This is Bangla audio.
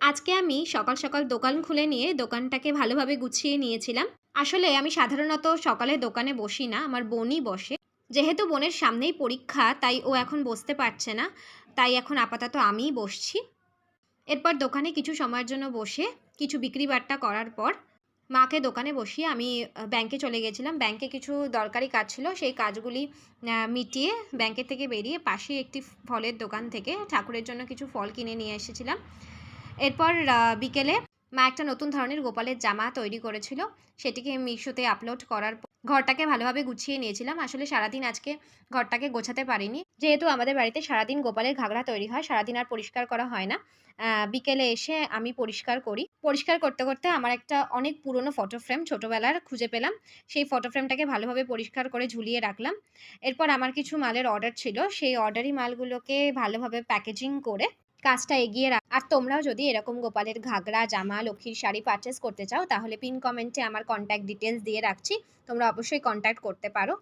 আজকে আমি সকাল, সকাল দোকান খুলে নিয়ে দোকানটাকে ভালোভাবে গুছিয়ে নিয়েছিলাম। আসলে আমি সাধারণত সকালে দোকানে বসি না, আমার বোনই বসে। যেহেতু বোনের সামনেই পরীক্ষা, তাই ও এখন বসতে পারছে না। তাই এখন আপাতত আমিই বসছি। এরপর দোকানে কিছু সময়ের জন্য বসে, কিছু বিক্রি-বাট্টা করার পর মাকে দোকানে বসিয়ে আমি ব্যাংকে চলে গেছিলাম। ব্যাংকে কিছু দরকারি কাজ ছিল। সেই কাজগুলি মিটিয়ে ব্যাংকের থেকে বেরিয়ে পাশেই একটি ফলের দোকান থেকে ঠাকুরের জন্য কিছু ফল কিনে নিয়ে এসেছিলাম। এরপর বিকেলে মা একটা নতুন ধরনের গোপালের জামা তৈরি করেছিল। সেটিকে মিশোতে আপলোড করার ঘরটাকে ভালোভাবে গুছিয়ে নিয়েছিলাম। আসলে সারাদিন আজকে ঘরটাকে গোছাতে পারিনি। যেহেতু আমাদের বাড়িতে সারাদিন গোপালের ঘাগরা তৈরি হয়, সারাদিন আর পরিষ্কার করা হয় না। বিকেলে এসে আমি পরিষ্কার করি। পরিষ্কার করতে, করতে আমার একটা অনেক পুরনো ফটো ফ্রেম ছোটবেলার খুঁজে পেলাম। সেই ফটো ফ্রেমটাকে ভালোভাবে পরিষ্কার করে ঝুলিয়ে রাখলাম। এরপর আমার কিছু মালের অর্ডার ছিল। সেই অর্ডারি মালগুলোকে ভালোভাবে প্যাকেজিং করে কাজটা এগিয়ে আর তোমরাও যদি এরকম গোপালের ঘাগরা, জামা, লক্ষ্মীর শাড়ি পারচেজ করতে চাও তাহলে পিন কমেন্টে আমার কনট্যাক্ট ডিটেইলস দিয়ে রাখছি। তোমরা অবশ্যই কনট্যাক্ট করতে পারো।